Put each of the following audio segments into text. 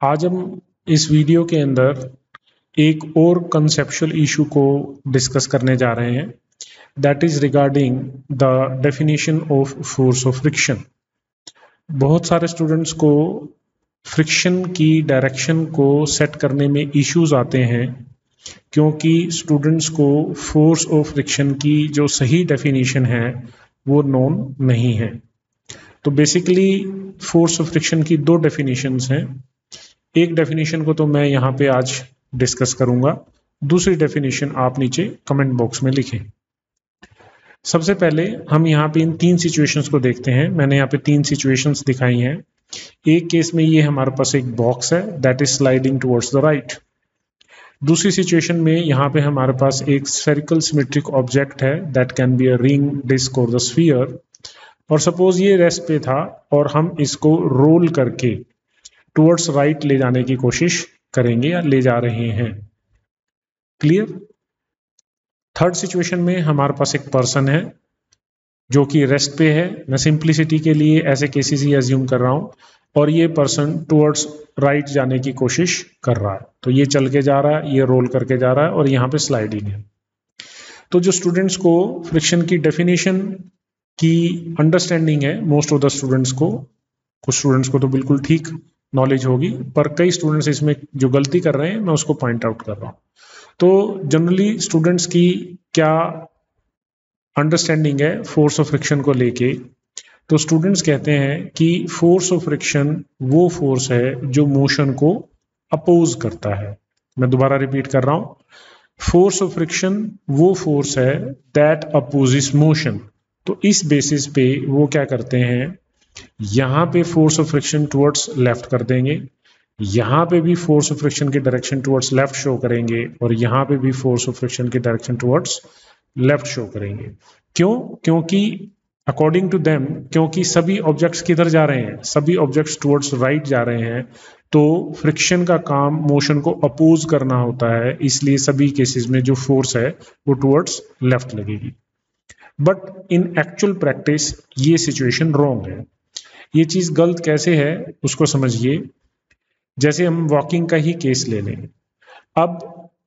आज हम इस वीडियो के अंदर एक और कंसेप्चुअल इशू को डिस्कस करने जा रहे हैं, that is regarding the definition of force of friction. बहुत सारे स्टूडेंट्स को फ्रिक्शन की डायरेक्शन को सेट करने में इश्यूज आते हैं क्योंकि स्टूडेंट्स को फोर्स ऑफ फ्रिक्शन की जो सही डेफिनेशन है वो नोन नहीं है। तो बेसिकली फोर्स ऑफ फ्रिक्शन की दो डेफिनेशंस हैं। एक डेफिनेशन को तो मैं यहाँ पे आज डिस्कस करूंगा, दूसरी डेफिनेशन आप नीचे कमेंट बॉक्स में लिखें। सबसे पहले हम यहाँ पे इन तीन सिचुएशंस को देखते हैं। मैंने यहाँ पे तीन सिचुएशंस दिखाई हैं। एक केस में ये हमारे पास एक बॉक्स है that is sliding towards the right. दूसरी सिचुएशन में यहाँ पे हमारे पास एक स्फेरिकल सिमेट्रिक ऑब्जेक्ट है that can be a ring, disc और द स्फीयर। और सपोज ये रेस्ट पे था और हम इसको रोल करके टुवर्ड्स राइट ले जाने की कोशिश करेंगे या ले जा रहे हैं। क्लियर। थर्ड सिचुएशन में हमारे पास एक पर्सन है जो कि रेस्ट पे है। मैं सिंप्लिसिटी के लिए ऐसे केसेस ही एज्यूम कर रहा हूं, और ये पर्सन टुवर्ड्स राइट जाने की कोशिश कर रहा है। तो ये चल के जा रहा है, ये रोल करके जा रहा है और यहाँ पे स्लाइडिंग है। तो जो स्टूडेंट्स को फ्रिक्शन की डेफिनेशन की अंडरस्टैंडिंग है, मोस्ट ऑफ द स्टूडेंट्स को, कुछ स्टूडेंट्स को तो बिल्कुल ठीक नॉलेज होगी, पर कई स्टूडेंट्स इसमें जो गलती कर रहे हैं मैं उसको पॉइंट आउट कर रहा हूं। तो जनरली स्टूडेंट्स की क्या अंडरस्टैंडिंग है फोर्स ऑफ फ्रिक्शन को लेके, तो स्टूडेंट्स कहते हैं कि फोर्स ऑफ फ्रिक्शन वो फोर्स है जो मोशन को अपोज करता है। मैं दोबारा रिपीट कर रहा हूं, फोर्स ऑफ फ्रिक्शन वो फोर्स है दैट अपोजिस मोशन। तो इस बेसिस पे वो क्या करते हैं, यहां पे force of friction towards left कर देंगे, यहां पे भी फोर्स ऑफ फ्रिक्शन की डायरेक्शन टुवर्ड्स लेफ्ट शो करेंगे, और यहां पे भी फोर्स ऑफ फ्रिक्शन की डायरेक्शन टुवर्ड्स लेफ्ट शो करेंगे। क्यों? क्योंकि अकॉर्डिंग टू देम, क्योंकि सभी ऑब्जेक्ट्स किधर जा रहे हैं, सभी ऑब्जेक्ट्स टुवर्ड्स राइट जा रहे हैं। तो फ्रिक्शन का काम मोशन को अपोज करना होता है, इसलिए सभी केसेस में जो फोर्स है वो टुवर्ड्स लेफ्ट लगेगी। बट इन एक्चुअल प्रैक्टिस ये सिचुएशन रॉन्ग है। ये चीज गलत कैसे है उसको समझिए। जैसे हम वॉकिंग का ही केस ले लें। अब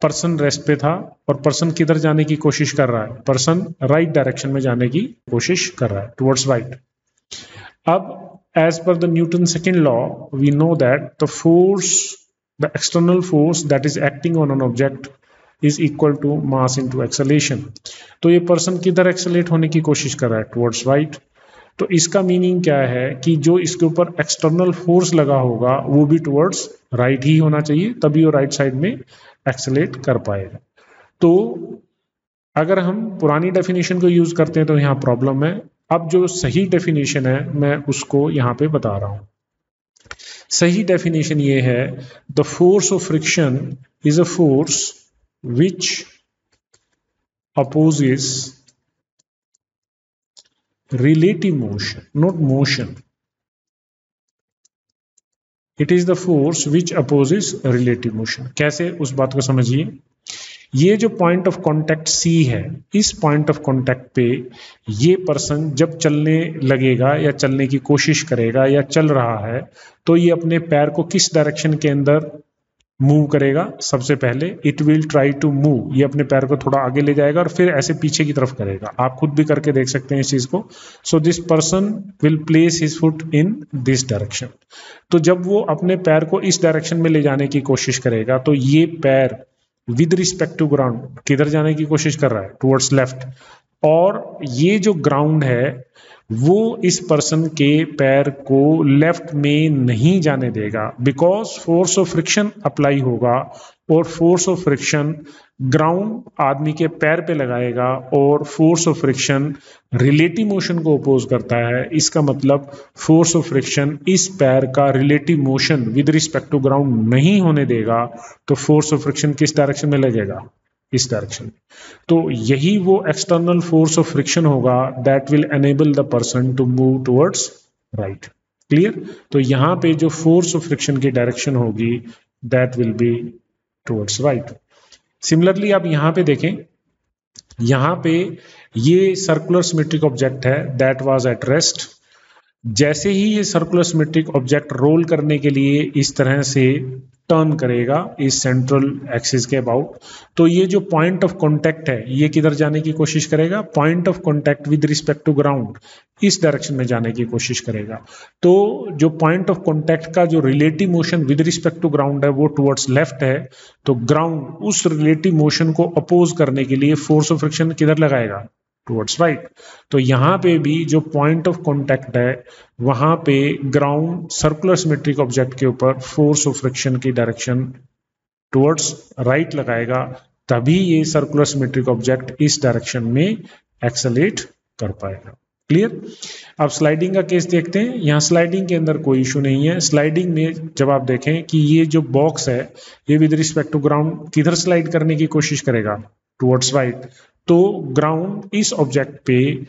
पर्सन रेस्ट पे था और पर्सन किधर जाने की कोशिश कर रहा है, पर्सन राइट डायरेक्शन में जाने की कोशिश कर रहा है, टुवर्ड्स राइट। अब as per the Newton second law we know that the force, the external force that is acting on an object is equal to mass into acceleration. तो ये पर्सन किधर एक्सेलेरेट होने की कोशिश कर रहा है, टुवर्ड्स राइट। तो इसका मीनिंग क्या है कि जो इसके ऊपर एक्सटर्नल फोर्स लगा होगा वो भी टुवर्ड्स राइट ही होना चाहिए, तभी वो राइट साइड में एक्सेलेरेट कर पाएगा। तो अगर हम पुरानी डेफिनेशन को यूज करते हैं तो यहाँ प्रॉब्लम है। अब जो सही डेफिनेशन है मैं उसको यहाँ पे बता रहा हूं। सही डेफिनेशन ये है, the force of friction is a force which opposes relative motion, not motion. It is the force which opposes relative motion. कैसे, उस बात को समझिए। ये जो पॉइंट ऑफ कांटेक्ट C है, इस पॉइंट ऑफ कांटेक्ट पे ये पर्सन जब चलने लगेगा या चलने की कोशिश करेगा या चल रहा है, तो ये अपने पैर को किस डायरेक्शन के अंदर मूव करेगा। सबसे पहले it will try to move, ये अपने पैर को थोड़ा आगे ले जाएगा और फिर ऐसे पीछे की तरफ करेगा। आप खुद भी करके देख सकते हैं इस चीज को। So this person will place his foot in this direction. तो जब वो अपने पैर को इस डायरेक्शन में ले जाने की कोशिश करेगा तो ये पैर विद रिस्पेक्ट टू ग्राउंड किधर जाने की कोशिश कर रहा है, टुवर्ड्स लेफ्ट। और ये जो ग्राउंड है वो इस पर्सन के पैर को लेफ्ट में नहीं जाने देगा, because force of friction apply होगा और फोर्स ऑफ फ्रिक्शन ग्राउंड आदमी के पैर पे लगाएगा और force of friction relative motion को अपोज करता है। इसका मतलब फोर्स ऑफ फ्रिक्शन इस पैर का relative motion with respect to ground नहीं होने देगा। तो फोर्स ऑफ फ्रिक्शन किस डायरेक्शन में लगेगा, इस डायरेक्शन। तो यही वो एक्सटर्नल फोर्स ऑफ फ्रिक्शन होगा that will enable the person to move towards right. Clear. तो यहां पे जो फोर्स ऑफ फ्रिक्शन की डायरेक्शन होगी that will be towards right. Similarly आप यहां पे देखें, यहां पे ये सर्कुलर सिमेट्रिक ऑब्जेक्ट है दैट वाज एट रेस्ट। जैसे ही ये सर्कुलर सिमेट्रिक ऑब्जेक्ट रोल करने के लिए इस तरह से टर्न करेगा इस सेंट्रल एक्सिस के अबाउट, तो ये जो पॉइंट ऑफ कांटेक्ट है ये किधर जाने की कोशिश करेगा, point of contact with respect to ground इस डायरेक्शन में जाने की कोशिश करेगा। तो जो पॉइंट ऑफ कांटेक्ट का जो relative motion with respect to ground है वो टुवर्ड्स लेफ्ट है, तो ग्राउंड उस रिलेटिव मोशन को अपोज करने के लिए फोर्स ऑफ फ्रिक्शन किधर लगाएगा, टुवर्ड्स राइट। तो यहाँ पे भी जो पॉइंट ऑफ कांटेक्ट है वहां पे ग्राउंड सर्कुलर सिमेट्रिक ऑब्जेक्ट के ऊपर फोर्स ऑफ फ्रिक्शन की डायरेक्शन टुवर्ड्स राइट लगाएगा, तभी ये सर्कुलर सिमेट्रिक ऑब्जेक्ट इस डायरेक्शन में एक्सेलेरेट कर पाएगा। क्लियर। अब स्लाइडिंग का केस देखते हैं। यहाँ स्लाइडिंग के अंदर कोई इशू नहीं है। स्लाइडिंग में जब आप देखें कि ये जो बॉक्स है ये विद रिस्पेक्ट टू ग्राउंड किधर स्लाइड करने की कोशिश करेगा, टुवर्ड्स राइट। तो ग्राउंड इस ऑब्जेक्ट पे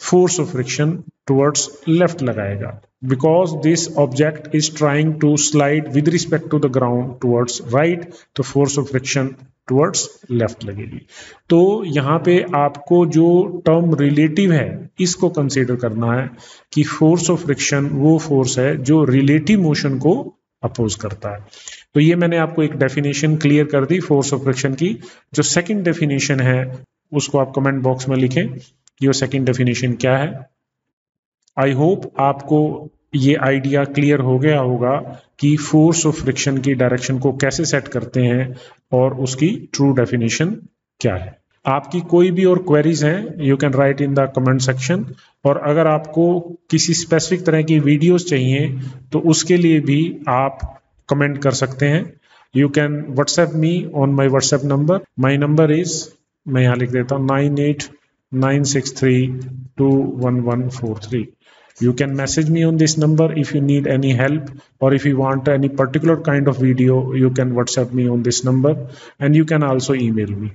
force of friction towards left लगाएगा, because this object is trying to slide with respect to the ground towards right, तो force of friction towards left लगेगी। तो यहाँ पे आपको जो टर्म रिलेटिव है इसको कंसीडर करना है कि फोर्स ऑफ फ्रिक्शन वो फोर्स है जो रिलेटिव मोशन को अपोज करता है। तो ये मैंने आपको एक डेफिनेशन क्लियर कर दी फोर्स ऑफ फ्रिक्शन की। जो सेकंड डेफिनेशन है उसको आप कमेंट बॉक्स में लिखें कि वो सेकंड डेफिनेशन क्या है। आई होप आपको ये आइडिया क्लियर हो गया होगा कि फोर्स ऑफ फ्रिक्शन की डायरेक्शन को कैसे सेट करते हैं और उसकी ट्रू डेफिनेशन क्या है। आपकी कोई भी और क्वेरीज हैं you can write in the comment section, और अगर आपको किसी स्पेसिफिक तरह की वीडियोस चाहिए तो उसके लिए भी आप कमेंट कर सकते हैं। You can WhatsApp me on my WhatsApp number. My number is, मैं यहाँ लिख देता हूँ, 9896321143। You can message me on this number if you need any help, or if you want any particular kind of video, you can WhatsApp me on this number, and you can also email me.